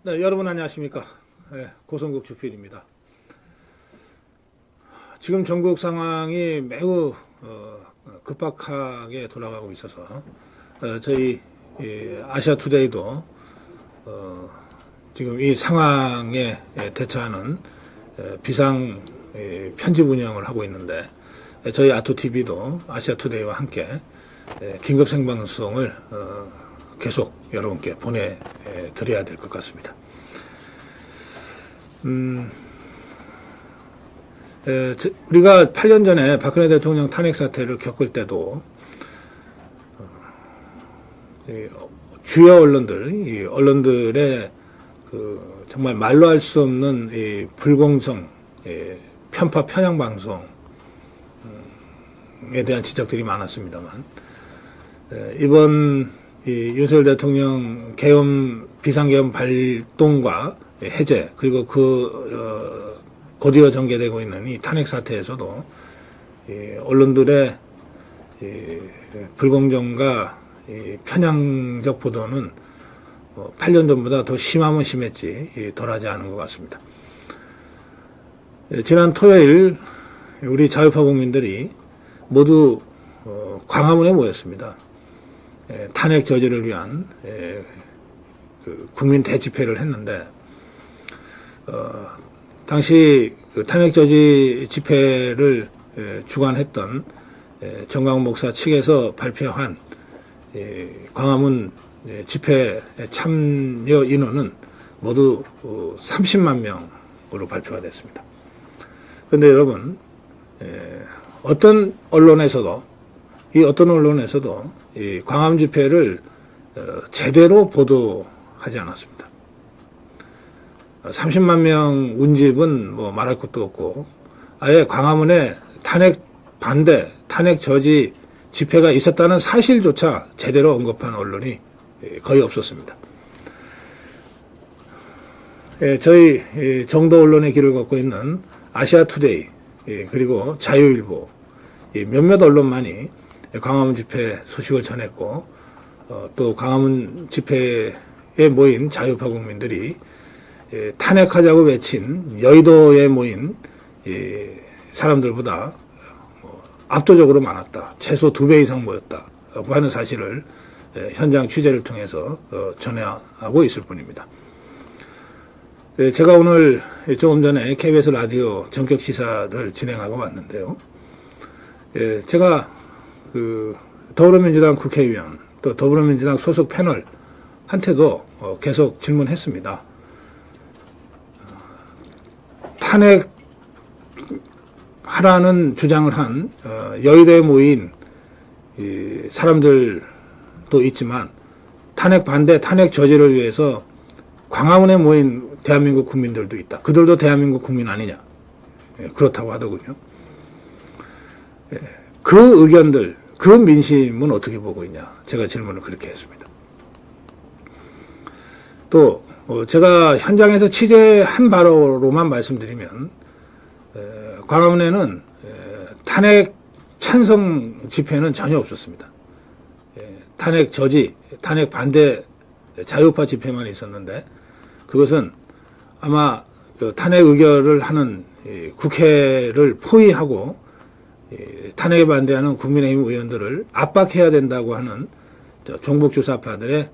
네, 여러분 안녕하십니까. 네, 고성국 주필입니다. 지금 전국 상황이 매우 급박하게 돌아가고 있어서 저희 아시아투데이도 지금 이 상황에 대처하는 비상 편집 운영을 하고 있는데, 저희 아토TV도 아시아투데이와 함께 긴급 생방송을 계속 여러분께 보내드려야 될 것 같습니다. 우리가 8년 전에 박근혜 대통령 탄핵 사태를 겪을 때도 주요 언론들, 이 언론들의 정말 말로 할 수 없는 이 불공정, 편파 편향 방송에 대한 지적들이 많았습니다만, 이번 윤석열 대통령 계엄 비상계엄 발동과 해제, 그리고 곧이어 전개되고 있는 이 탄핵 사태에서도 언론들의 불공정과 편향적 보도는 8년 전보다 더 심하면 심했지 덜하지 않은 것 같습니다. 지난 토요일 우리 자유파 국민들이 모두 광화문에 모였습니다. 탄핵 저지를 위한 국민 대집회를 했는데, 당시 탄핵 저지 집회를 주관했던 정광훈 목사 측에서 발표한 광화문 집회 참여 인원은 모두 30만 명으로 발표가 됐습니다. 그런데 여러분, 어떤 언론에서도 이 광화문 집회를 제대로 보도하지 않았습니다. 30만 명 운집은 뭐 말할 것도 없고, 아예 광화문에 탄핵 반대, 탄핵 저지 집회가 있었다는 사실조차 제대로 언급한 언론이 거의 없었습니다. 저희 정도 언론의 길을 걷고 있는 아시아투데이, 그리고 자유일보, 몇몇 언론만이 광화문 집회 소식을 전했고, 또 광화문 집회에 모인 자유파 국민들이 탄핵하자고 외친 여의도에 모인 사람들보다 압도적으로 많았다. 최소 2배 이상 모였다고 하는 사실을 현장 취재를 통해서 전해하고 있을 뿐입니다. 제가 오늘 조금 전에 KBS 라디오 전격 시사를 진행하고 왔는데요. 제가 더불어민주당 국회의원, 또 더불어민주당 소속 패널한테도 계속 질문했습니다. 탄핵하라는 주장을 한 여의도에 모인 사람들도 있지만, 탄핵 반대, 탄핵 저지를 위해서 광화문에 모인 대한민국 국민들도 있다. 그들도 대한민국 국민 아니냐? 그렇다고 하더군요. 그 의견들, 그 민심은 어떻게 보고 있냐? 제가 질문을 그렇게 했습니다. 또 제가 현장에서 취재한 바로만 말씀드리면, 광화문에는 탄핵 찬성 집회는 전혀 없었습니다. 탄핵 저지, 탄핵 반대 자유파 집회만 있었는데, 그것은 아마 탄핵 의결을 하는 국회를 포위하고 탄핵에 반대하는 국민의힘 의원들을 압박해야 된다고 하는 종북주사파들의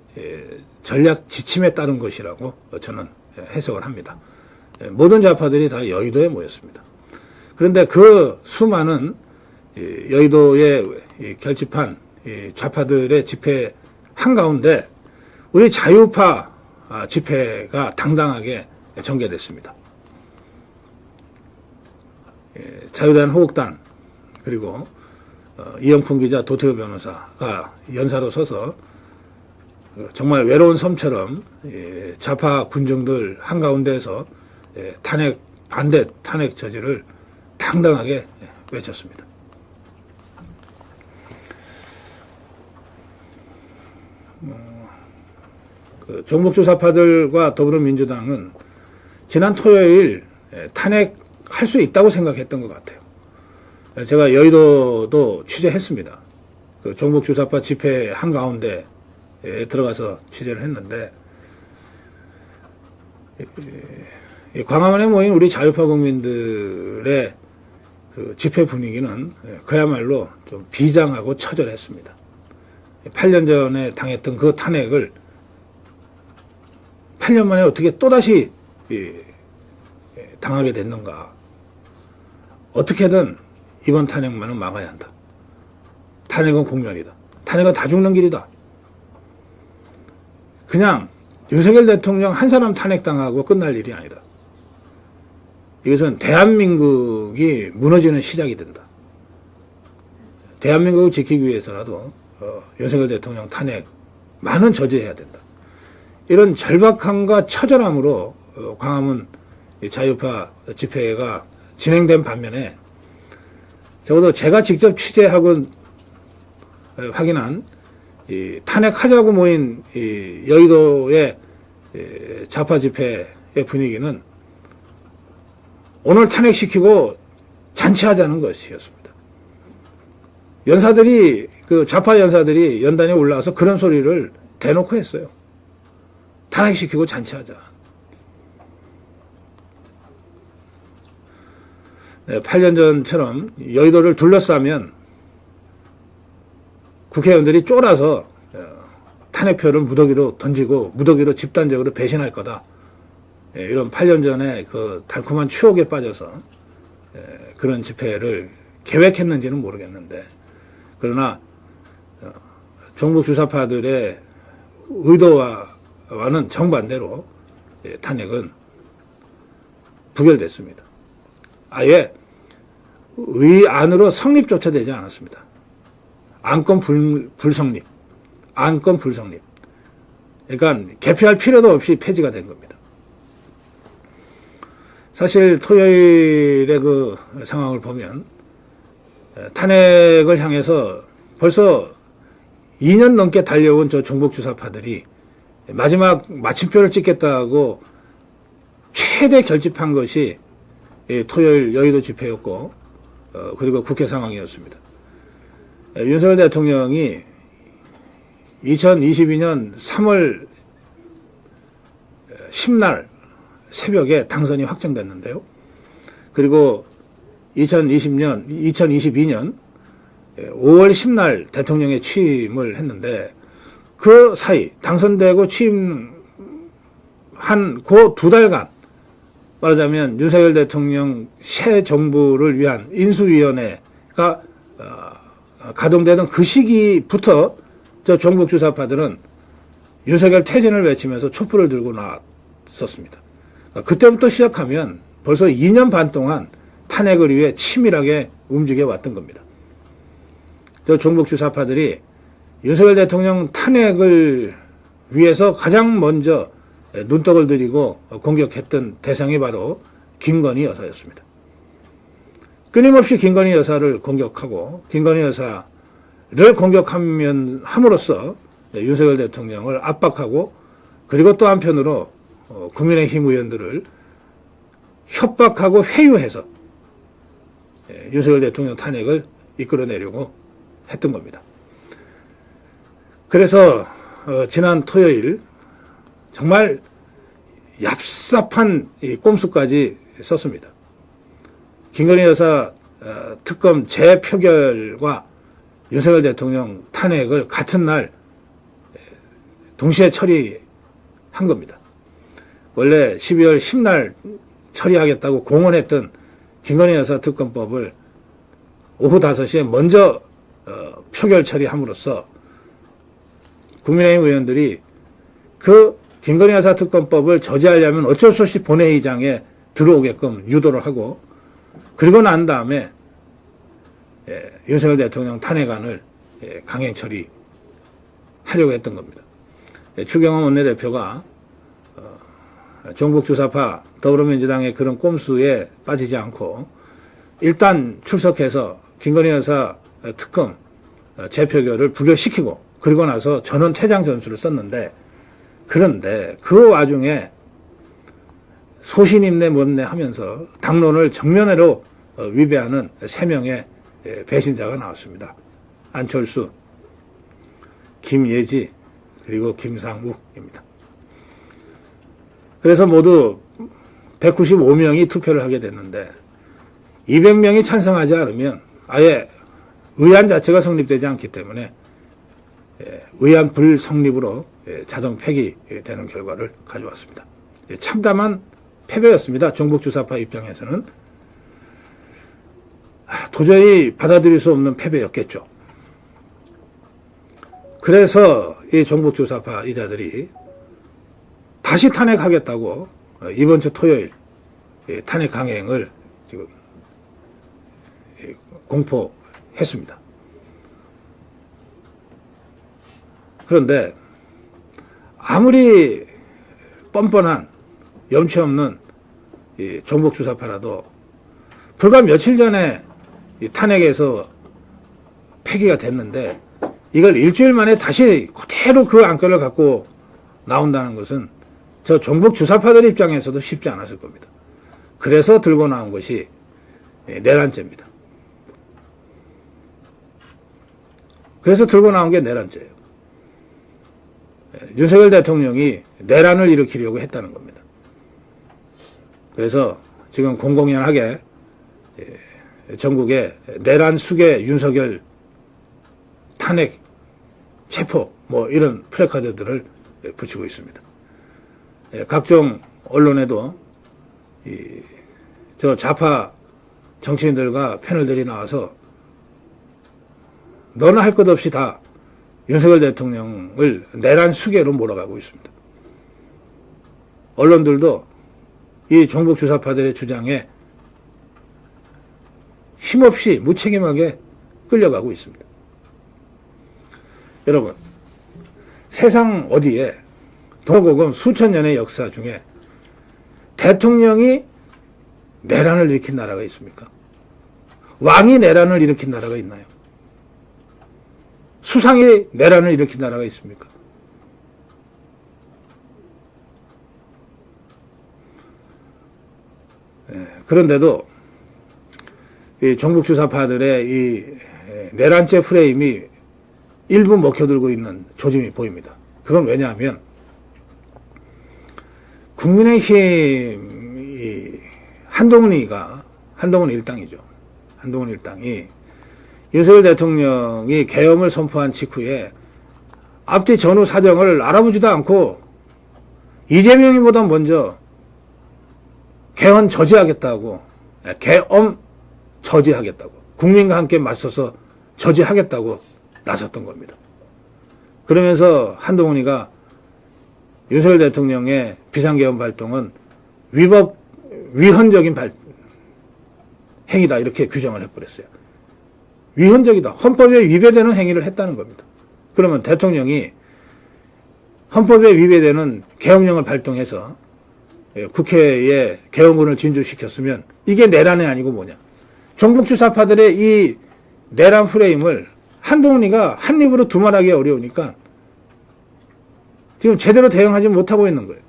전략 지침에 따른 것이라고 저는 해석을 합니다. 모든 좌파들이 다 여의도에 모였습니다. 그런데 그 수많은 여의도에 결집한 좌파들의 집회 한가운데 우리 자유파 집회가 당당하게 전개됐습니다. 자유대한 호국단, 그리고 이영풍 기자, 도태우 변호사가 연사로 서서 정말 외로운 섬처럼 좌파 군중들 한가운데에서 탄핵 반대, 탄핵 저지를 당당하게 외쳤습니다. 종북주사파들과 더불어민주당은 지난 토요일 탄핵할 수 있다고 생각했던 것 같아요. 제가 여의도도 취재했습니다. 종북주사파 집회 한가운데 들어가서 취재를 했는데, 광화문에 모인 우리 자유파 국민들의 그 집회 분위기는 그야말로 좀 비장하고 처절했습니다. 8년 전에 당했던 그 탄핵을 8년 만에 어떻게 또다시 당하게 됐는가. 어떻게든 이번 탄핵만은 막아야 한다. 탄핵은 공멸이다. 탄핵은 다 죽는 길이다. 그냥 윤석열 대통령 한 사람 탄핵당하고 끝날 일이 아니다. 이것은 대한민국이 무너지는 시작이 된다. 대한민국을 지키기 위해서라도 윤석열 대통령 탄핵 많은 저지해야 된다. 이런 절박함과 처절함으로 광화문 자유파 집회가 진행된 반면에 적어도 제가 직접 취재하고 확인한 이 탄핵하자고 모인 이 여의도의 좌파 집회의 분위기는 오늘 탄핵시키고 잔치하자는 것이었습니다. 연사들이, 그 좌파 연사들이 연단에 올라와서 그런 소리를 대놓고 했어요. 탄핵시키고 잔치하자. 네, 8년 전처럼 여의도를 둘러싸면 국회의원들이 쫄아서 탄핵표를 무더기로 던지고 무더기로 집단적으로 배신할 거다. 이런 8년 전에 그 달콤한 추억에 빠져서 그런 집회를 계획했는지는 모르겠는데, 그러나 종북 주사파들의 의도와는 정반대로 탄핵은 부결됐습니다. 아예 의안으로 성립조차 되지 않았습니다. 안건 불성립. 안건 불성립. 그러니까 개표할 필요도 없이 폐지가 된 겁니다. 사실 토요일의 그 상황을 보면 탄핵을 향해서 벌써 2년 넘게 달려온 저 종북주사파들이 마지막 마침표를 찍겠다고 최대 결집한 것이 토요일 여의도 집회였고, 그리고 국회 상황이었습니다. 윤석열 대통령이 2022년 3월 10날 새벽에 당선이 확정됐는데요. 그리고 2022년 5월 10날 대통령에 취임을 했는데, 그 사이 당선되고 취임한 그 2달간 말하자면 윤석열 대통령 새 정부를 위한 인수위원회가 가동되던 그 시기부터 저 종북주사파들은 윤석열 퇴진을 외치면서 촛불을 들고 나섰습니다. 그때부터 시작하면 벌써 2년 반 동안 탄핵을 위해 치밀하게 움직여 왔던 겁니다. 저 종북주사파들이 윤석열 대통령 탄핵을 위해서 가장 먼저 눈독을 들이고 공격했던 대상이 바로 김건희 여사였습니다. 끊임없이 김건희 여사를 공격하고 김건희 여사를 함으로써 윤석열 대통령을 압박하고, 그리고 또 한편으로 국민의힘 의원들을 협박하고 회유해서 윤석열 대통령 탄핵을 이끌어내려고 했던 겁니다. 그래서 지난 토요일 정말 얍삽한 이 꼼수까지 썼습니다. 김건희 여사 특검 재표결과 윤석열 대통령 탄핵을 같은 날 동시에 처리한 겁니다. 원래 12월 10날 처리하겠다고 공언했던 김건희 여사 특검법을 오후 5시에 먼저 표결 처리함으로써 국민의힘 의원들이 그 김건희 여사 특검법을 저지하려면 어쩔 수 없이 본회의장에 들어오게끔 유도를 하고, 그리고 난 다음에 윤석열 대통령 탄핵안을 강행 처리하려고 했던 겁니다. 추경호 원내대표가 종북주사파 더불어민주당의 그런 꼼수에 빠지지 않고 일단 출석해서 김건희 여사 특검 재표결을 부결시키고, 그리고 나서 전원 퇴장 전술을 썼는데, 그런데 그 와중에 소신입내 못내 하면서 당론을 정면으로 위배하는 3명의 배신자가 나왔습니다. 안철수, 김예지, 그리고 김상욱입니다. 그래서 모두 195명이 투표를 하게 됐는데 200명이 찬성하지 않으면 아예 의안 자체가 성립되지 않기 때문에 의안 불성립으로 자동 폐기되는 결과를 가져왔습니다. 참담한 패배였습니다. 종북주사파 입장에서는 도저히 받아들일 수 없는 패배였겠죠. 그래서 이 종북주사파 이자들이 다시 탄핵하겠다고 이번 주 토요일 탄핵 강행을 지금 공포했습니다. 그런데 아무리 뻔뻔한 염치 없는 이 종북주사파라도 불과 며칠 전에 이 탄핵에서 폐기가 됐는데 이걸 일주일 만에 다시 그대로 그 안건을 갖고 나온다는 것은 저 종북주사파들 입장에서도 쉽지 않았을 겁니다. 그래서 들고 나온 것이 내란죄입니다. 그래서 들고 나온 게 내란죄예요. 윤석열 대통령이 내란을 일으키려고 했다는 겁니다. 그래서 지금 공공연하게 전국에 내란 수계 윤석열 탄핵 체포 뭐 이런 플래카드들을 붙이고 있습니다. 각종 언론에도 저 좌파 정치인들과 패널들이 나와서 너나 할 것 없이 다 윤석열 대통령을 내란 수계로 몰아가고 있습니다. 언론들도 이 종북주사파들의 주장에 힘없이 무책임하게 끌려가고 있습니다. 여러분, 세상 어디에 도곡은 수천 년의 역사 중에 대통령이 내란을 일으킨 나라가 있습니까? 왕이 내란을 일으킨 나라가 있나요? 수상이 내란을 일으킨 나라가 있습니까? 그런데도 이 종북주사파들의 이 내란죄 프레임이 일부 먹혀들고 있는 조짐이 보입니다. 그건 왜냐하면 국민의힘 한동훈 일당이죠. 한동훈 일당이 윤석열 대통령이 계엄을 선포한 직후에 앞뒤 전후 사정을 알아보지도 않고 이재명이보다 먼저 계엄 저지하겠다고 국민과 함께 맞서서 저지하겠다고 나섰던 겁니다. 그러면서 한동훈이가 윤석열 대통령의 비상계엄 발동은 위헌적인 행위다 이렇게 규정을 해버렸어요. 위헌적이다. 헌법에 위배되는 행위를 했다는 겁니다. 그러면 대통령이 헌법에 위배되는 계엄령을 발동해서 국회에 계엄군을 진주시켰으면 이게 내란이 아니고 뭐냐. 종북주사파들의 이 내란 프레임을 한동훈이가 한 입으로 두말하기 어려우니까 지금 제대로 대응하지 못하고 있는 거예요.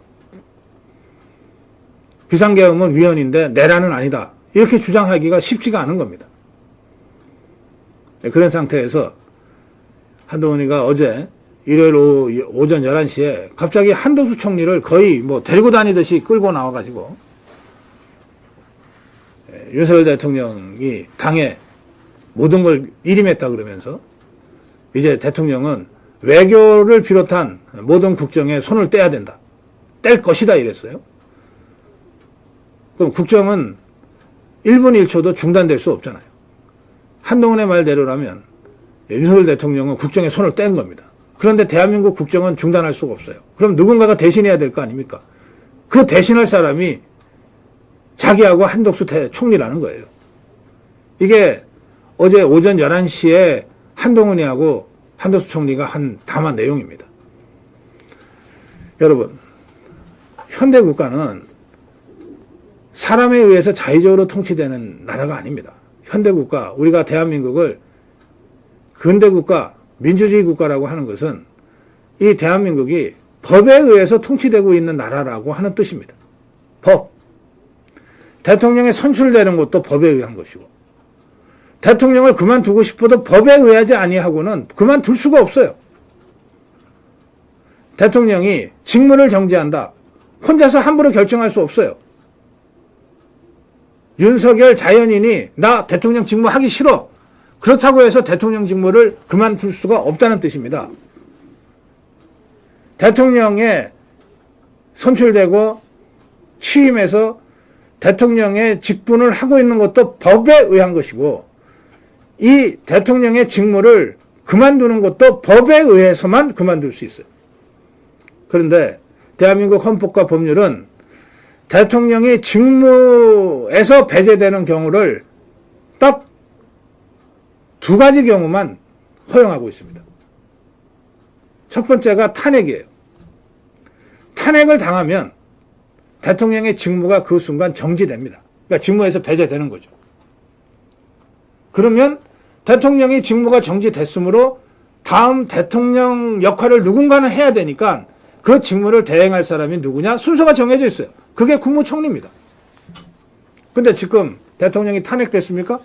비상계엄은 위헌인데 내란은 아니다. 이렇게 주장하기가 쉽지가 않은 겁니다. 그런 상태에서 한동훈이가 어제 일요일 오전 11시에 갑자기 한덕수 총리를 거의 뭐 데리고 다니듯이 끌고 나와가지고 윤석열 대통령이 당에 모든 걸 일임했다 그러면서 이제 대통령은 외교를 비롯한 모든 국정에 손을 떼야 된다. 뗄 것이다 이랬어요. 그럼 국정은 1분 1초도 중단될 수 없잖아요. 한동훈의 말대로라면 윤석열 대통령은 국정에 손을 뗀 겁니다. 그런데 대한민국 국정은 중단할 수가 없어요. 그럼 누군가가 대신해야 될 거 아닙니까? 그 대신할 사람이 자기하고 한덕수 총리라는 거예요. 이게 어제 오전 11시에 한동훈이하고 한덕수 총리가 한 담화 내용입니다. 여러분, 현대 국가는 사람에 의해서 자의적으로 통치되는 나라가 아닙니다. 현대 국가, 우리가 대한민국을 근대 국가, 민주주의 국가라고 하는 것은 이 대한민국이 법에 의해서 통치되고 있는 나라라고 하는 뜻입니다. 법. 대통령이 선출되는 것도 법에 의한 것이고 대통령을 그만두고 싶어도 법에 의하지 아니하고는 그만둘 수가 없어요. 대통령이 직무를 정지한다. 혼자서 함부로 결정할 수 없어요. 윤석열 자연인이 나 대통령 직무 하기 싫어. 그렇다고 해서 대통령 직무를 그만둘 수가 없다는 뜻입니다. 대통령에 선출되고 취임해서 대통령의 직분을 하고 있는 것도 법에 의한 것이고 이 대통령의 직무를 그만두는 것도 법에 의해서만 그만둘 수 있어요. 그런데 대한민국 헌법과 법률은 대통령이 직무에서 배제되는 경우를 딱 두 가지 경우만 허용하고 있습니다. 첫 번째가 탄핵이에요. 탄핵을 당하면 대통령의 직무가 그 순간 정지됩니다. 그러니까 직무에서 배제되는 거죠. 그러면 대통령이 직무가 정지됐으므로 다음 대통령 역할을 누군가는 해야 되니까 그 직무를 대행할 사람이 누구냐? 순서가 정해져 있어요. 그게 국무총리입니다. 근데 지금 대통령이 탄핵됐습니까?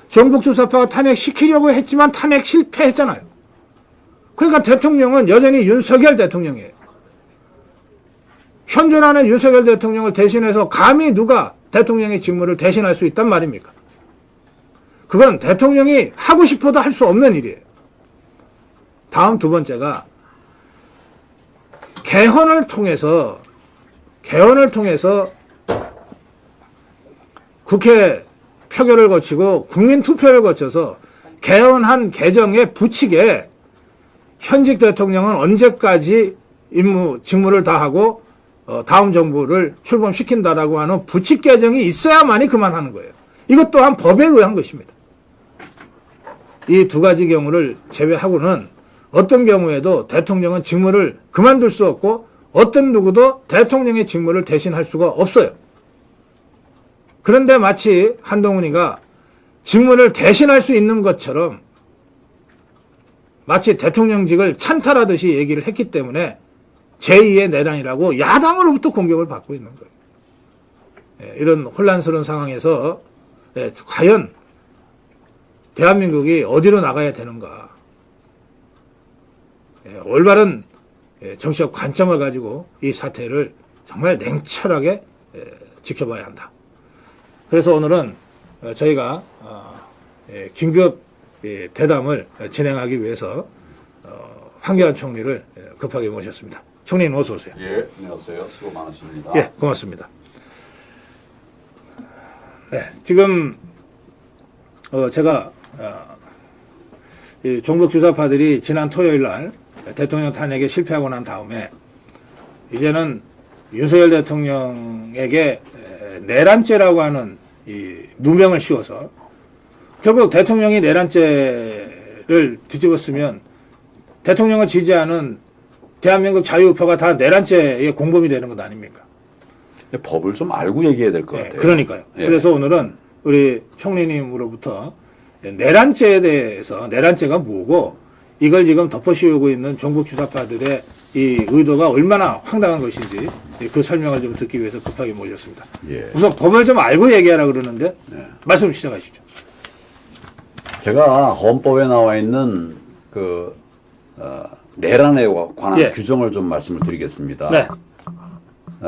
전국주사파가 탄핵시키려고 했지만 탄핵 실패했잖아요. 그러니까 대통령은 여전히 윤석열 대통령이에요. 현존하는 윤석열 대통령을 대신해서 감히 누가 대통령의 직무를 대신할 수 있단 말입니까? 그건 대통령이 하고 싶어도 할 수 없는 일이에요. 다음 두 번째가 개헌을 통해서 국회 표결을 거치고 국민 투표를 거쳐서 개헌한 개정에 부칙에 현직 대통령은 언제까지 직무를 다하고 다음 정부를 출범시킨다라고 하는 부칙 개정이 있어야만이 그만하는 거예요. 이것 또한 법에 의한 것입니다. 이 두 가지 경우를 제외하고는 어떤 경우에도 대통령은 직무를 그만둘 수 없고 어떤 누구도 대통령의 직무를 대신할 수가 없어요. 그런데 마치 한동훈이가 직무를 대신할 수 있는 것처럼 마치 대통령직을 찬탈하듯이 얘기를 했기 때문에 제2의 내란이라고 야당으로부터 공격을 받고 있는 거예요. 이런 혼란스러운 상황에서 과연 대한민국이 어디로 나가야 되는가. 올바른 정치적 관점을 가지고 이 사태를 정말 냉철하게 지켜봐야 한다. 그래서 오늘은 저희가 긴급 대담을 진행하기 위해서 황교안 총리를 급하게 모셨습니다. 총리님 어서 오세요. 예, 안녕하세요. 수고 많으십니다. 예, 고맙습니다. 네, 지금 제가 종북 주사파들이 지난 토요일 날 대통령 탄핵에 실패하고 난 다음에 이제는 윤석열 대통령에게 내란죄라고 하는 이 누명을 씌워서 결국 대통령이 내란죄를 뒤집었으면 대통령을 지지하는 대한민국 자유우파가 다 내란죄에 공범이 되는 것 아닙니까? 법을 좀 알고 얘기해야 될 것 같아요. 그러니까요. 예. 그래서 오늘은 우리 총리님으로부터 내란죄에 대해서 내란죄가 뭐고 이걸 지금 덮어씌우고 있는 종북 주사파들의 이 의도가 얼마나 황당한 것인지 그 설명을 좀 듣기 위해서 급하게 모셨습니다. 예. 우선 법을 좀 알고 얘기하라 그러는데 말씀 시작하시죠. 제가 헌법에 나와 있는 내란에 관한 규정을 좀 말씀을 드리겠습니다. 네.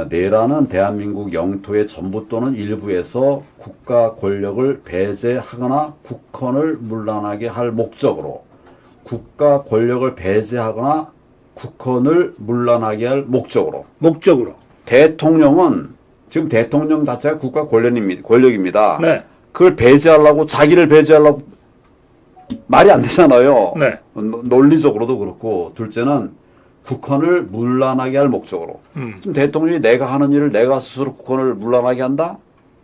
내란은 대한민국 영토의 전부 또는 일부에서 국가 권력을 배제하거나 국헌을 문란하게 할 목적으로 국가 권력을 배제하거나 국헌을 문란하게 할 목적으로 대통령은 지금 대통령 자체가 국가 권력입니다. 네. 그걸 배제하려고 자기를 배제하려고 말이 안 되잖아요. 네. 논리적으로도 그렇고 둘째는 국헌을 문란하게 할 목적으로 지금 대통령이 내가 하는 일을 내가 스스로 국헌을 문란하게 한다?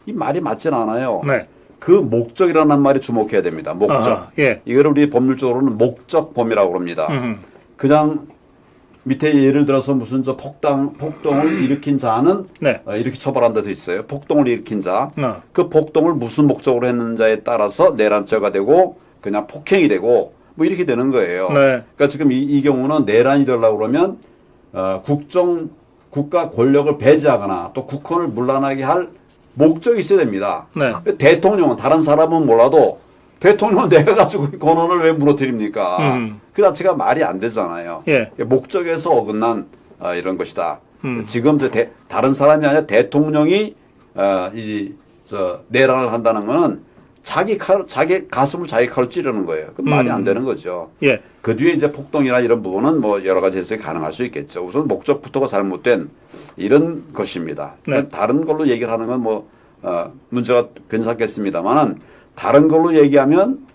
이 말이 맞진 않아요. 네. 그 목적이라는 말이 주목해야 됩니다. 목적. 예. 이걸 우리 법률적으로는 목적범이라고 합니다. 그냥 밑에 예를 들어서 무슨 폭동을 일으킨 자는 네. 이렇게 처벌한다 돼 있어요. 폭동을 일으킨 자. 그 폭동을 무슨 목적으로 했는지에 따라서 내란죄가 되고 그냥 폭행이 되고 뭐 이렇게 되는 거예요. 네. 그러니까 지금 이 경우는 내란이 되려고 그러면 국가 권력을 배제하거나 또 국헌을 문란하게 할 목적이 있어야 됩니다. 네. 대통령은 다른 사람은 몰라도 대통령은 내가 가지고 권한을 왜 무너뜨립니까? 그 자체가 말이 안 되잖아요. 예. 목적에서 어긋난 이런 것이다. 지금 다른 사람이 아니라 대통령이 내란을 한다는 거는 자기 가슴을 자기 칼로 찌르는 거예요. 그 말이 안 되는 거죠. 예. 그 뒤에 이제 폭동이나 이런 부분은 뭐 여러 가지 해석이 가능할 수 있겠죠. 우선 목적부터가 잘못된 이런 것입니다. 네. 다른 걸로 얘기를 하는 건 뭐 문제가 괜찮겠습니다만은 다른 걸로 얘기하면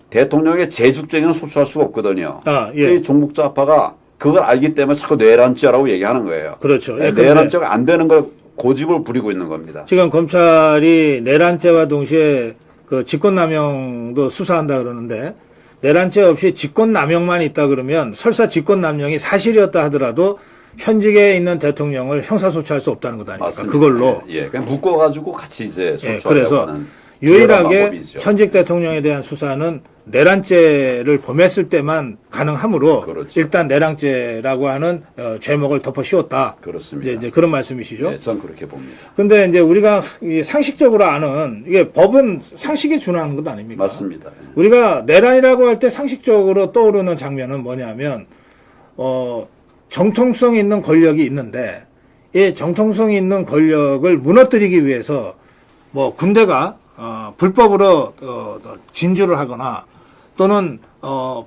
대통령의 재죽쟁이는 소추할 수가 없거든요. 예. 이 종북좌파가 그걸 알기 때문에 자꾸 내란죄라고 얘기하는 거예요. 그렇죠. 예, 내란죄가 안 되는 걸 고집을 부리고 있는 겁니다. 지금 검찰이 내란죄와 동시에 그 직권남용도 수사한다 그러는데 내란죄 없이 직권남용만 있다 그러면 설사 직권남용이 사실이었다 하더라도 현직에 있는 대통령을 형사소추할 수 없다는 것 아닙니까? 맞습니다. 그걸로. 예, 그냥 묶어가지고 같이 이제 예, 소추하려고 그래서 하는 유일하게 방법이죠. 현직 대통령에 대한 수사는 내란죄를 범했을 때만 가능하므로 그렇죠. 일단 내란죄라고 하는 죄목을 덮어 씌웠다. 그렇습니다. 이제 그런 말씀이시죠. 네, 전 그렇게 봅니다. 근데 이제 우리가 이 상식적으로 아는 이게 법은 상식에 준하는 것 아닙니까? 맞습니다. 예. 우리가 내란이라고 할 때 상식적으로 떠오르는 장면은 뭐냐면 정통성 있는 권력이 있는데 이 정통성 있는 권력을 무너뜨리기 위해서 뭐 군대가 불법으로 진주를 하거나 또는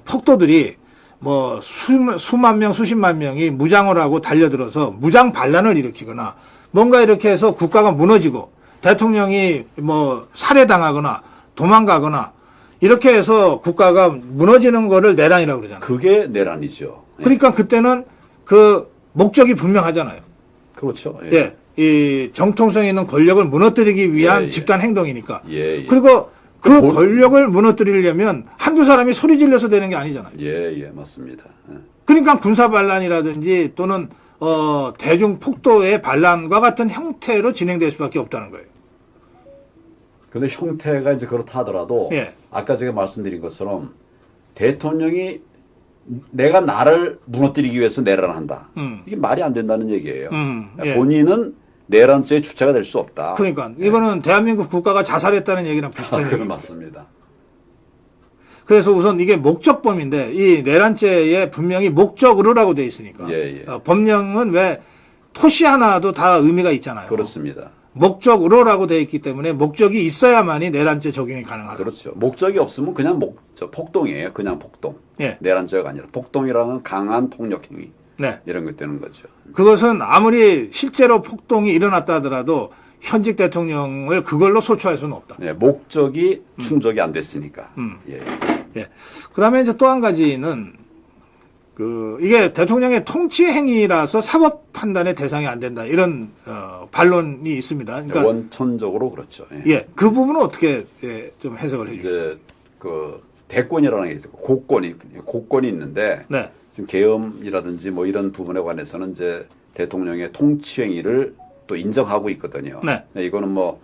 폭도들이 뭐 수만 명 수십만 명이 무장을 하고 달려들어서 무장 반란을 일으키거나 뭔가 이렇게 해서 국가가 무너지고 대통령이 뭐 살해당하거나 도망가거나 이렇게 해서 국가가 무너지는 거를 내란이라고 그러잖아요. 그게 내란이죠. 예. 그러니까 그때는 그 목적이 분명하잖아요. 그렇죠. 예. 이 정통성 있는 권력을 무너뜨리기 위한 예. 집단 행동이니까. 예. 그리고 그 권력을 무너뜨리려면 한두 사람이 소리 질러서 되는 게 아니잖아요. 예, 맞습니다. 예. 그러니까 군사 반란이라든지 또는 대중 폭도의 반란과 같은 형태로 진행될 수밖에 없다는 거예요. 근데 형태가 이제 그렇다 하더라도 예. 아까 제가 말씀드린 것처럼 대통령이 내가 나를 무너뜨리기 위해서 내란을 한다. 이게 말이 안 된다는 얘기예요. 예. 본인은 내란죄의 주체가 될 수 없다. 그러니까 이거는 대한민국 국가가 자살했다는 얘기랑 비슷한 그건 얘기예요. 맞습니다. 그래서 우선 이게 목적범인데 이 내란죄에 분명히 목적으로라고 돼 있으니까 예. 법령은 왜 토시 하나도 다 의미가 있잖아요. 그렇습니다. 목적으로라고 돼 있기 때문에 목적이 있어야만이 내란죄 적용이 가능하다. 그렇죠. 목적이 없으면 그냥 폭동이에요. 그냥 폭동. 예. 내란죄가 아니라 폭동이라는 강한 폭력 행위. 네. 이런 것 되는 거죠. 그것은 아무리 실제로 폭동이 일어났다 하더라도 현직 대통령을 그걸로 소추할 수는 없다. 네, 목적이 충족이 안 됐으니까. 예. 예. 그다음에 이제 또 한 가지는 이게 대통령의 통치 행위라서 사법 판단의 대상이 안 된다. 이런 반론이 있습니다. 그러니까 원천적으로 그렇죠. 예. 그 부분은 어떻게 좀 해석을 해 주시죠. 이제 그 대권이라는 게 있고 곡권이 있는데 네. 지금 계엄이라든지 뭐 이런 부분에 관해서는 이제 대통령의 통치 행위를 또 인정하고 있거든요. 네. 이거는 뭐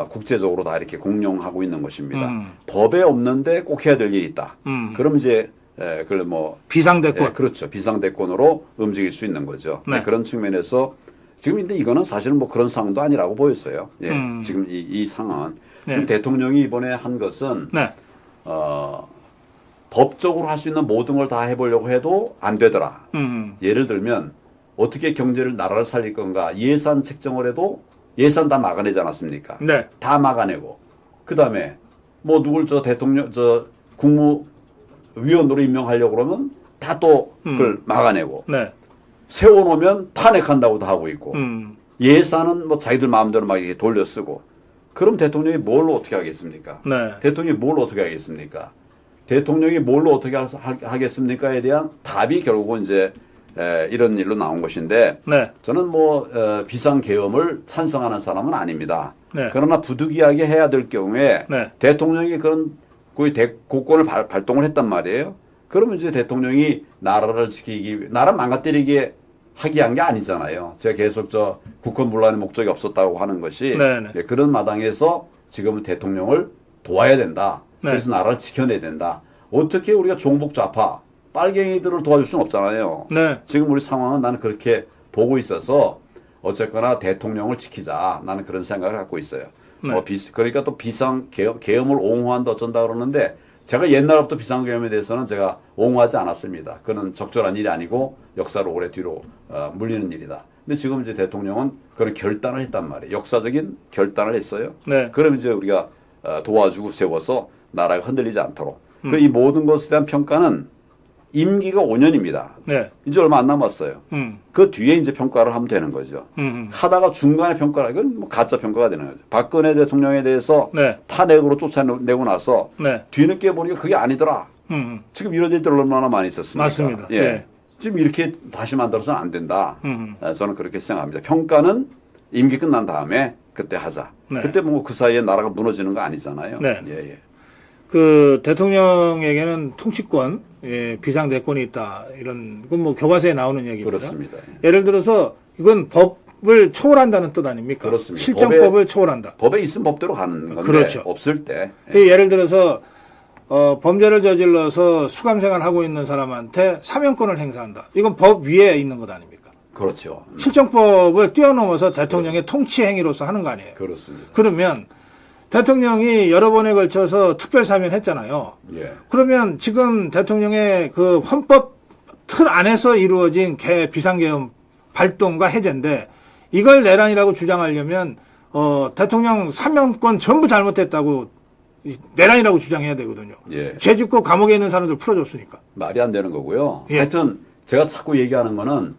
국제적으로 다 이렇게 공용하고 있는 것입니다. 법에 없는데 꼭 해야 될 일이 있다. 그럼 이제 그걸 뭐 비상대권. 그렇죠. 비상대권으로 움직일 수 있는 거죠. 네. 그런 측면에서 지금 근데 이거는 사실은 뭐 그런 상황도 아니라고 보였어요. 예. 지금 이 상황은 네. 지금 대통령이 이번에 한 것은 네. 법적으로 할 수 있는 모든 걸 다 해보려고 해도 안 되더라. 예를 들면 어떻게 나라를 살릴 건가 예산 책정을 해도 예산 다 막아내지 않았습니까? 네. 다 막아내고 그 다음에 뭐 누굴 대통령 국무위원으로 임명하려고 그러면 다 또 그걸 막아내고 네. 세워놓으면 탄핵한다고도 하고 있고 예산은 뭐 자기들 마음대로 막 이렇게 돌려 쓰고 그럼 대통령이 뭘 어떻게 하겠습니까? 네. 대통령이 뭘 어떻게 하겠습니까? 대통령이 뭘로 어떻게 하겠습니까에 대한 답이 결국은 이제 이런 일로 나온 것인데 네. 저는 뭐 비상계엄을 찬성하는 사람은 아닙니다. 네. 그러나 부득이하게 해야 될 경우에 네. 대통령이 그런 거의 국권을 발동을 했단 말이에요. 그러면 이제 대통령이 나라를 나라 망가뜨리게 하게 한 게 아니잖아요. 제가 계속 국권 문란의 목적이 없었다고 하는 것이 네. 그런 마당에서 지금은 대통령을 도와야 된다. 네. 그래서 나라를 지켜내야 된다. 어떻게 우리가 종북 좌파 빨갱이들을 도와줄 수는 없잖아요. 네. 지금 우리 상황은 나는 그렇게 보고 있어서 어쨌거나 대통령을 지키자. 나는 그런 생각을 갖고 있어요. 네. 그러니까 또 계엄을 옹호한다 어쩐다 그러는데 제가 옛날부터 비상계엄에 대해서는 제가 옹호하지 않았습니다. 그는 적절한 일이 아니고 역사로 오래 뒤로 물리는 일이다. 근데 지금 이제 대통령은 그런 결단을 했단 말이에요. 역사적인 결단을 했어요. 네. 그럼 이제 우리가 도와주고 세워서 나라가 흔들리지 않도록. 그 이 모든 것에 대한 평가는 임기가 5년입니다. 네. 이제 얼마 안 남았어요. 그 뒤에 이제 평가를 하면 되는 거죠. 하다가 중간에 평가를, 이건 뭐 가짜 평가가 되는 거죠. 박근혜 대통령에 대해서 네. 탄핵으로 쫓아내고 나서 네. 뒤늦게 보니까 그게 아니더라. 지금 이런 일들 얼마나 많이 있었습니까? 맞습니다. 예. 네. 지금 이렇게 다시 만들어서는 안 된다. 저는 그렇게 생각합니다. 평가는 임기 끝난 다음에 그때 하자. 네. 그때 뭐 그 사이에 나라가 무너지는 거 아니잖아요. 네. 예, 예. 그 대통령에게는 통치권, 예, 비상대권이 있다. 이런 건 뭐 교과서에 나오는 얘기입니다. 그렇습니다. 예를 들어서 이건 법을 초월한다는 뜻 아닙니까? 그렇습니다. 실정법을 초월한다. 법에 있으면 법대로 가는 건데 그렇죠. 없을 때 예를 들어서 범죄를 저질러서 수감생활 하고 있는 사람한테 사면권을 행사한다. 이건 법 위에 있는 것 아닙니까? 그렇죠. 실정법을 뛰어넘어서 대통령의 통치 행위로서 하는 거 아니에요. 그렇습니다. 그러면 대통령이 여러 번에 걸쳐서 특별사면 했잖아요. 예. 그러면 지금 대통령의 그 헌법 틀 안에서 이루어진 비상계엄 발동과 해제인데 이걸 내란이라고 주장하려면 대통령 사면권 전부 잘못했다고 내란이라고 주장해야 되거든요. 예. 죄 짓고 감옥에 있는 사람들 풀어줬으니까. 말이 안 되는 거고요. 예. 하여튼 제가 자꾸 얘기하는 거는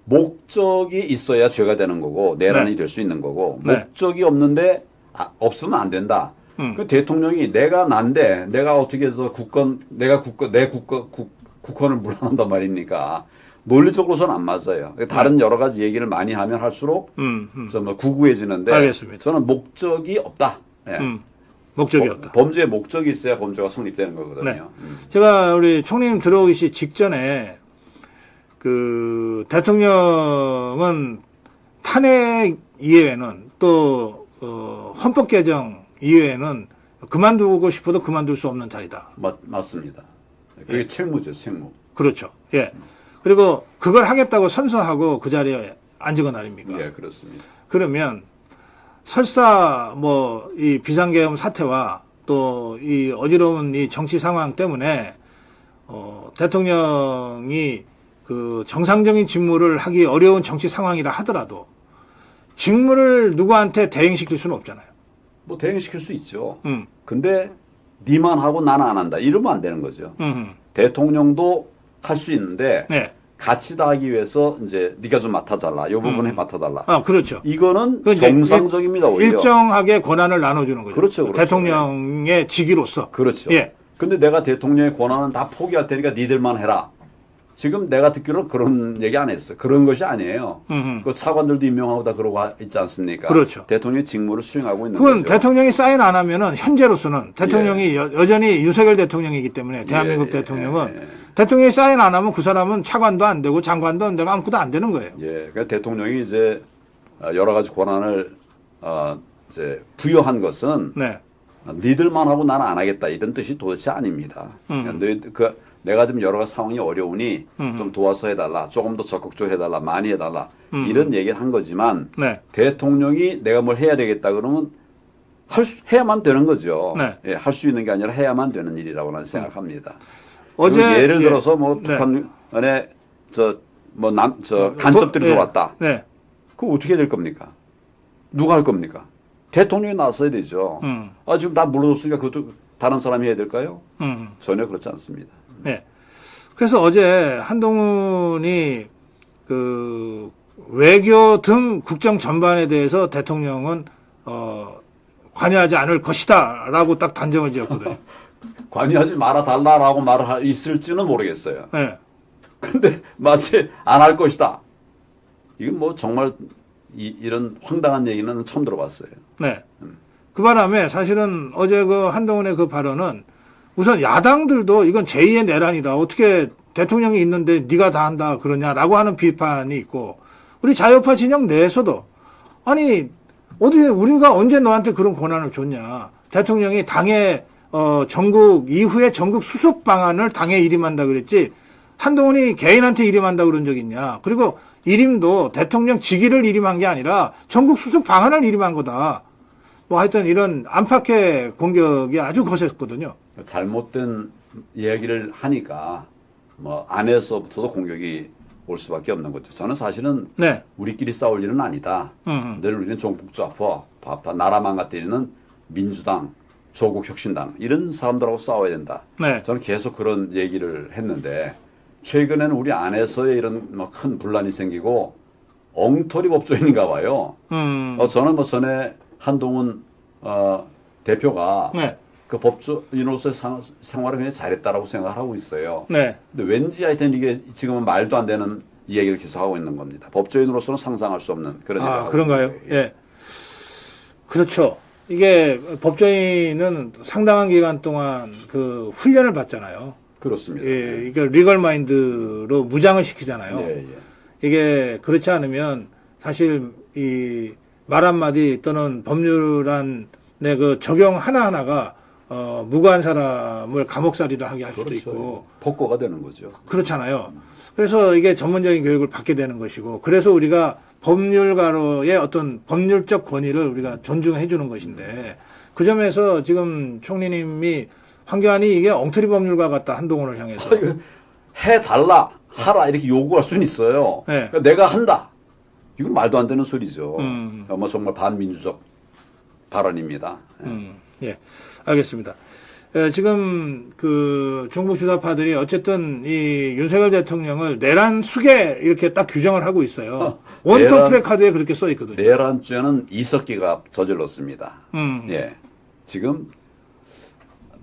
목적이 있어야 죄가 되는 거고 내란이 네. 될 수 있는 거고 네. 목적이 없는데 없으면 안 된다. 그 대통령이 내가 난데 내가 어떻게 해서 국권을 물러난단 말입니까? 논리적으로서는 안 맞아요. 다른 여러 가지 얘기를 많이 하면 할수록 좀 구구해지는데 알겠습니다. 저는 목적이 없다. 예. 목적이 없다. 범죄의 목적이 있어야 범죄가 성립되는 거거든요. 네. 제가 우리 총리님 들어오기 직전에 그 대통령은 탄핵 이외에는 또 헌법 개정 이외에는 그만두고 싶어도 그만둘 수 없는 자리다. 맞습니다. 그게 책무죠, 책무. 그렇죠. 예. 그리고 그걸 하겠다고 선서하고 그 자리에 앉은 건 아닙니까? 예, 그렇습니다. 그러면 설사 뭐 이 비상계엄 사태와 또 이 어지러운 이 정치 상황 때문에 대통령이 그 정상적인 직무를 하기 어려운 정치 상황이라 하더라도 직무를 누구한테 대행시킬 수는 없잖아요. 뭐 대행시킬 수 있죠. 근데 니만 하고 나는 안 한다. 이러면 안 되는 거죠. 대통령도 할 수 있는데 네. 같이 다 하기 위해서 이제 네가 좀 맡아달라. 이 부분에 맡아달라. 아, 그렇죠. 이거는 그 이제 정상적입니다. 오히려. 일정하게 권한을 나눠주는 거죠. 그렇죠, 그렇죠. 대통령의 직위로서. 그렇죠. 예. 근데 내가 대통령의 권한은 다 포기할 테니까 니들만 해라. 지금 내가 듣기로 그런 얘기 안 했어. 그런 것이 아니에요. 그 차관들도 임명하고 다 그러고 있지 않습니까? 그렇죠. 대통령의 직무를 수행하고 있는 그건 거죠. 대통령이 사인 안 하면은 현재로서는 대통령이 여전히 윤석열 대통령이기 때문에 대한민국 예, 대통령은 예. 대통령이 사인 안 하면 그 사람은 차관도 안 되고 장관도 안 되고 아무것도 안 되는 거예요. 예, 그러니까 대통령이 이제 여러 가지 권한을 이제 부여한 것은 네. 니들만 하고 나는 안 하겠다 이런 뜻이 도대체 아닙니다. 그러니까 내가 지금 여러 가지 상황이 어려우니 좀 도와서 해달라, 조금 더 적극적으로 해달라, 많이 해달라 이런 얘기를 한 거지만 네. 대통령이 내가 뭘 해야 되겠다 그러면 해야만 되는 거죠. 네. 예, 할 수 있는 게 아니라 해야만 되는 일이라고 나는 생각합니다. 어제 예를 예. 들어서 뭐 네. 북한에 간첩들이 예. 들어왔다. 네. 그거 어떻게 될 겁니까? 누가 할 겁니까? 대통령이 나서야 되죠. 지금 다 물러줬으니까 그것도 다른 사람이 해야 될까요? 전혀 그렇지 않습니다. 네. 그래서 어제 한동훈이 그 외교 등 국정 전반에 대해서 대통령은 관여하지 않을 것이다라고 딱 단정을 지었거든요. 관여하지 말아 달라라고 말을 있을지는 모르겠어요. 네. 근데 마치 안 할 것이다. 이건 뭐 정말 이런 황당한 얘기는 처음 들어봤어요. 네. 그 바람에 사실은 어제 그 한동훈의 그 발언은 우선 야당들도 이건 제2의 내란이다. 어떻게 대통령이 있는데 네가 다 한다 그러냐라고 하는 비판이 있고 우리 자유파 진영 내에서도 아니 어디 우리가 언제 너한테 그런 권한을 줬냐. 대통령이 당의 전국 이후에 전국 수습 방안을 당에 일임한다 그랬지 한동훈이 개인한테 일임한다 그런 적 있냐. 그리고 일임도 대통령 직위를 일임한 게 아니라 전국 수습 방안을 일임한 거다. 뭐 하여튼 이런 안팎의 공격이 아주 거셌거든요. 잘못된 이야기를 하니까 뭐 안에서부터도 공격이 올 수밖에 없는 거죠. 저는 사실은 네. 우리끼리 싸울 일은 아니다. 늘 우리는 종북좌파, 나라 망가뜨리는 민주당, 조국혁신당 이런 사람들하고 싸워야 된다. 네. 저는 계속 그런 얘기를 했는데 최근에는 우리 안에서의 이런 뭐 큰 분란이 생기고 엉터리 법조인인가 봐요. 저는 뭐 전에 한동훈 대표가 네. 그 법조인으로서의 생활을 굉장히 잘했다라고 생각을 하고 있어요. 네. 근데 왠지 하여튼 이게 지금은 말도 안 되는 이야기를 계속 하고 있는 겁니다. 법조인으로서는 상상할 수 없는 그런 얘기를 하고 그런가요? 있는 거예요. 예. 그렇죠. 이게 법조인은 상당한 기간 동안 그 훈련을 받잖아요. 그렇습니다. 예, 이게 리걸 마인드로 무장을 시키잖아요. 예, 예. 이게 그렇지 않으면 사실 이 말 한마디 또는 법률안의 그 적용 하나하나가 무고한 사람을 감옥살이를 하게 할 수도 그렇죠. 있고 폭거가 되는 거죠. 그렇잖아요. 그래서 이게 전문적인 교육을 받게 되는 것이고 그래서 우리가 법률가로의 어떤 법률적 권위를 우리가 존중해 주는 것인데 그 점에서 지금 총리님이 황교안이 이게 엉터리 법률가 같다 한동훈을 향해서 해달라 하라 이렇게 요구할 수는 있어요. 네. 그러니까 내가 한다. 이건 말도 안 되는 소리죠. 뭐 정말 반민주적 발언입니다. 예, 알겠습니다. 지금 그 종북 주사파들이 어쨌든 이 윤석열 대통령을 내란 수계 이렇게 딱 규정을 하고 있어요. 원톱 프레카드에 그렇게 써 있거든요. 내란죄는 이석기가 저질렀습니다. 예, 지금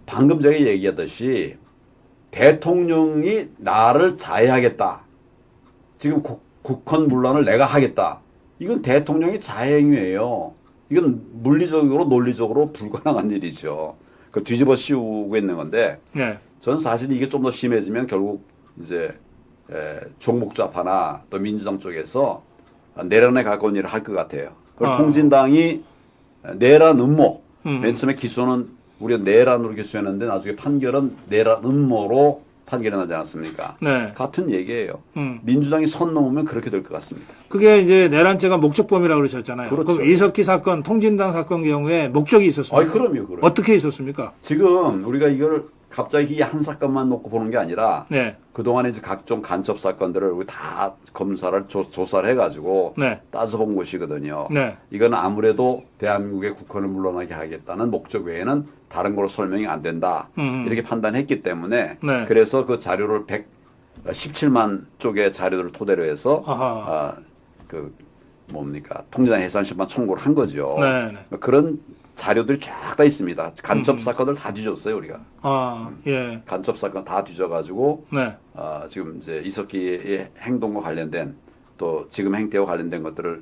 방금 제가 얘기하듯이 대통령이 나를 자해하겠다. 지금 국헌 문란을 내가 하겠다. 이건 대통령의 자해행위예요. 이건 물리적으로 논리적으로 불가능한 일이죠. 그 뒤집어 씌우고 있는 건데 네. 저는 사실 이게 좀 더 심해지면 결국 이제 종목좌파나 또 민주당 쪽에서 내란에 가까운 일을 할 것 같아요. 그리고 통진당이 내란 음모 맨 처음에 기소는 우리가 내란으로 기소했는데 나중에 판결은 내란 음모로 판결이 나지 않았습니까? 네. 같은 얘기예요. 민주당이 선 넘으면 그렇게 될 것 같습니다. 그게 이제 내란죄가 목적범이라고 그러셨잖아요. 그렇죠. 그럼 이석기 사건, 통진당 사건 경우에 목적이 있었습니까? 그럼요. 어떻게 있었습니까? 지금 우리가 이걸 갑자기 한 사건만 놓고 보는 게 아니라 네. 그동안에 이제 각종 간첩 사건들을 우리 다 검사를 조사를 해가지고 네. 따져본 것이거든요. 네. 이건 아무래도 대한민국의 국헌을 물러나게 하겠다는 목적 외에는 다른 걸로 설명이 안 된다. 이렇게 판단했기 때문에 네. 그래서 그 자료를 117만 쪽의 자료들을 토대로 해서 그 뭡니까 통진당 해산심판 청구를 한 거죠. 네. 그런 자료들이 쫙 다 있습니다. 간첩 사건을 다 뒤졌어요 우리가. 예. 간첩 사건 다 뒤져가지고 네. 지금 이제 이석기의 행동과 관련된 또 지금 행태와 관련된 것들을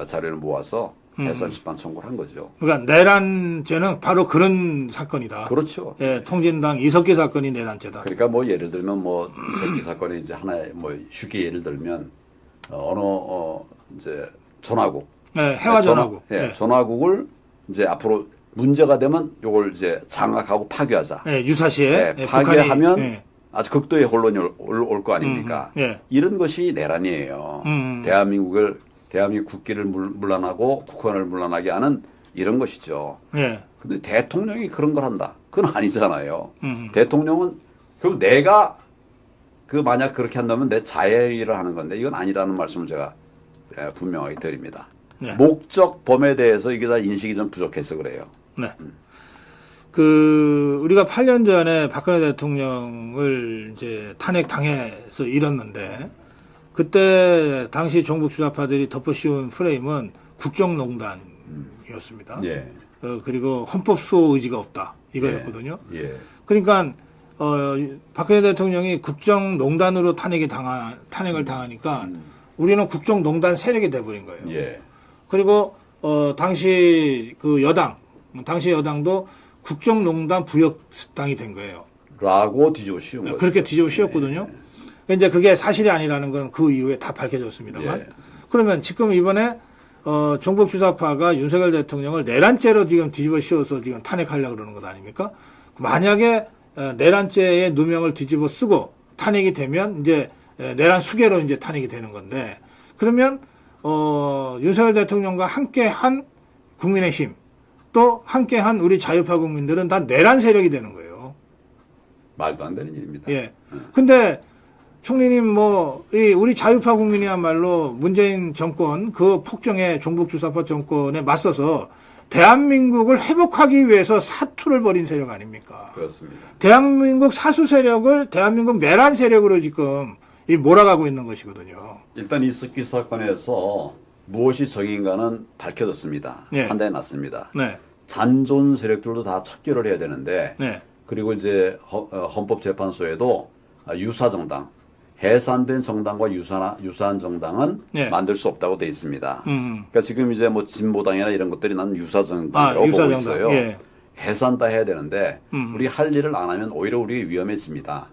자료를 모아서 해산 심판 청구를 한 거죠. 그러니까 내란죄는 바로 그런 사건이다. 그렇죠. 예, 통진당 이석기 사건이 내란죄다. 그러니까 뭐 예를 들면 뭐 이석기 사건에 이제 하나의 뭐 쉽게 예를 들면 이제 전화국. 네, 해와 전화국. 예, 전화국을 이제 앞으로 문제가 되면 요걸 이제 장악하고 파괴하자. 예, 유사시에 예, 파괴하면 북한이, 아주 극도의 혼란이 올 거 아닙니까? 예. 이런 것이 내란이에요. 대한민국 국기를 물란하고 국헌을 물란하게 하는 이런 것이죠. 예. 근데 대통령이 그런 걸 한다. 그건 아니잖아요. 대통령은 그럼 내가 그 만약 그렇게 한다면 내 자해를 하는 건데 이건 아니라는 말씀을 제가 분명하게 드립니다. 네. 목적 범에 대해서 이게 다 인식이 좀 부족해서 그래요. 네. 그 우리가 8년 전에 박근혜 대통령을 이제 탄핵당해서 잃었는데 그때 당시 종북 주사파들이 덮어씌운 프레임은 국정농단이었습니다. 예. 그리고 헌법 수호 의지가 없다 이거였거든요. 예. 그러니까 박근혜 대통령이 국정농단으로 탄핵을 당하니까 우리는 국정농단 세력이 돼버린 거예요. 예. 그리고 당시 그 당시 여당도 국정농단 부역당이 된 거예요. 라고 뒤집어 씌운 거죠. 그렇게 뒤집어 씌웠거든요. 이제 그게 사실이 아니라는 건 그 이후에 다 밝혀졌습니다만. 예. 그러면 지금 이번에 종북 주사파가 윤석열 대통령을 내란죄로 지금 뒤집어 씌워서 지금 탄핵하려고 그러는 것 아닙니까? 만약에 내란죄의 누명을 뒤집어 쓰고 탄핵이 되면 이제 내란 수계로 이제 탄핵이 되는 건데 그러면 윤석열 대통령과 함께한 국민의힘 또 함께한 우리 자유파 국민들은 다 내란 세력이 되는 거예요. 말도 안 되는 일입니다. 예. 근데 총리님 우리 자유파 국민이야말로 문재인 정권 그 폭정의 종북 주사파 정권에 맞서서 대한민국을 회복하기 위해서 사투를 벌인 세력 아닙니까? 그렇습니다. 대한민국 사수 세력을 대한민국 내란 세력으로 지금 몰아가고 있는 것이거든요. 일단 이석기 사건에서 무엇이 정인가는 밝혀졌습니다. 네. 판단이 났습니다. 네. 잔존 세력들도 다 척결을 해야 되는데 네. 그리고 이제 헌법재판소에도 유사정당, 해산된 정당과 유사한 정당은 네. 만들 수 없다고 돼 있습니다. 그러니까 지금 이제 진보당이나 이런 것들이 나는 유사정당이라고 보고 유사정당. 있어요. 예. 해산 다 해야 되는데 우리 할 일을 안 하면 오히려 우리 위험해집니다.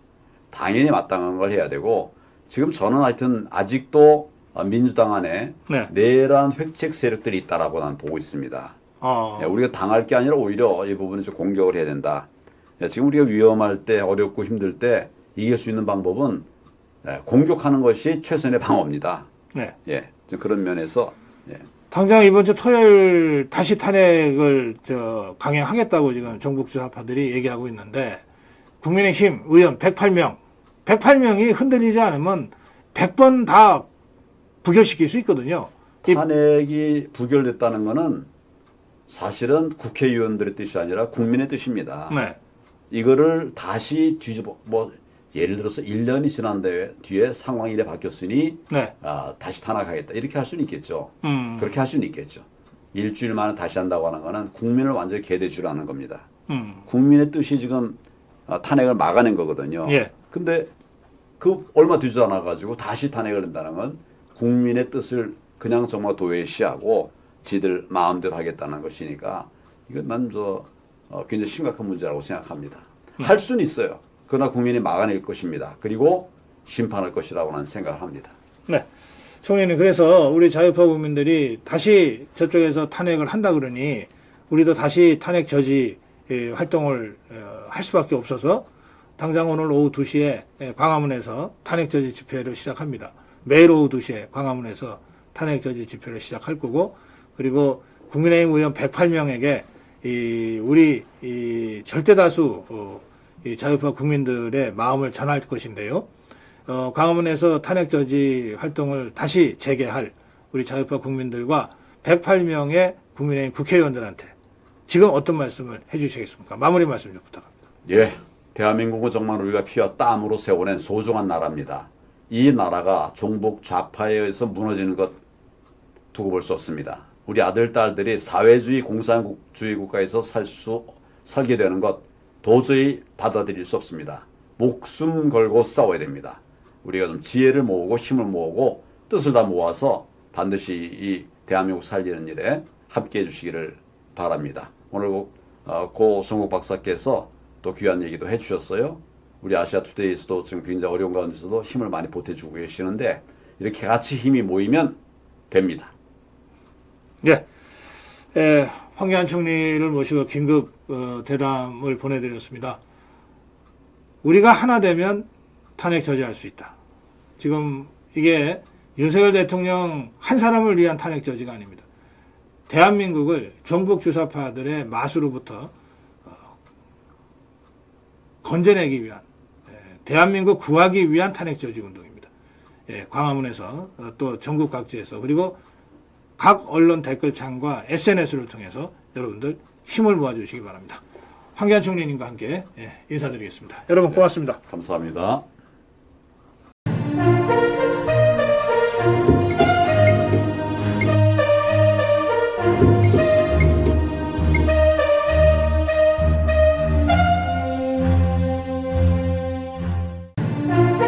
당연히 마땅한 걸 해야 되고 지금 저는 하여튼 아직도 민주당 안에 네. 내란 획책 세력들이 있다라고 난 보고 있습니다. 우리가 당할 게 아니라 오히려 이 부분을 좀 공격을 해야 된다. 지금 우리가 위험할 때 어렵고 힘들 때 이길 수 있는 방법은 공격하는 것이 최선의 방어입니다. 네. 예, 좀 그런 면에서 당장 이번 주 토요일 다시 탄핵을 강행하겠다고 지금 정북 주사파들이 얘기하고 있는데 국민의힘 의원 108명이 흔들리지 않으면 100번 다 부결시킬 수 있거든요. 탄핵이 부결됐다는 것은 사실은 국회의원들의 뜻이 아니라 국민의 뜻입니다. 네. 이거를 다시 뒤집어 예를 들어서 1년이 지난 뒤에 상황이 이래 바뀌었으니 네. 다시 탄핵하겠다 이렇게 할 수는 있겠죠. 그렇게 할 수는 있겠죠. 일주일 만에 다시 한다고 하는 거는 국민을 완전히 개대주라는 겁니다. 국민의 뜻이 지금 탄핵을 막아낸 거거든요. 예. 근데 그 얼마 되지 않아 가지고 다시 탄핵을 한다는 건 국민의 뜻을 그냥 정말 도외시하고 지들 마음대로 하겠다는 것이니까 이건 난 굉장히 심각한 문제라고 생각합니다. 할 수는 있어요. 그러나 국민이 막아낼 것입니다. 그리고 심판할 것이라고 나는 생각을 합니다. 네. 총리님, 그래서 우리 자유파 국민들이 다시 저쪽에서 탄핵을 한다 그러니 우리도 다시 탄핵 저지 활동을 할 수밖에 없어서 당장 오늘 오후 2시에 광화문에서 탄핵 저지 집회를 시작합니다. 매일 오후 2시에 광화문에서 탄핵 저지 집회를 시작할 거고, 그리고 국민의힘 의원 108명에게 우리 절대 다수 이 자유파 국민들의 마음을 전할 것인데요. 광화문에서 탄핵 저지 활동을 다시 재개할 우리 자유파 국민들과 108명의 국민의힘 국회의원들한테 지금 어떤 말씀을 해주시겠습니까? 마무리 말씀 좀 부탁합니다. 예, 대한민국은 정말 우리가 피와 땀으로 세워낸 소중한 나라입니다. 이 나라가 종북 좌파에 의해서 무너지는 것 두고 볼 수 없습니다. 우리 아들, 딸들이 사회주의 공산주의 국가에서 살게 되는 것 도저히 받아들일 수 없습니다. 목숨 걸고 싸워야 됩니다. 우리가 좀 지혜를 모으고 힘을 모으고 뜻을 다 모아서 반드시 이 대한민국 살리는 일에 함께 해주시기를 바랍니다. 오늘 고 성국 박사께서 또 귀한 얘기도 해주셨어요. 우리 아시아투데이에서도 지금 굉장히 어려운 가운데서도 힘을 많이 보태주고 계시는데 이렇게 같이 힘이 모이면 됩니다. 네. 황교안 총리를 모시고 긴급 대담을 보내드렸습니다. 우리가 하나 되면 탄핵 저지할 수 있다. 지금 이게 윤석열 대통령 한 사람을 위한 탄핵 저지가 아닙니다. 대한민국을 종북 주사파들의 맛으로부터 건져내기 위한, 대한민국 구하기 위한 탄핵 저지 운동입니다. 광화문에서 또 전국 각지에서, 그리고 각 언론 댓글창과 SNS를 통해서 여러분들 힘을 모아주시기 바랍니다. 황교안 총리님과 함께 인사드리겠습니다. 여러분 고맙습니다. 감사합니다.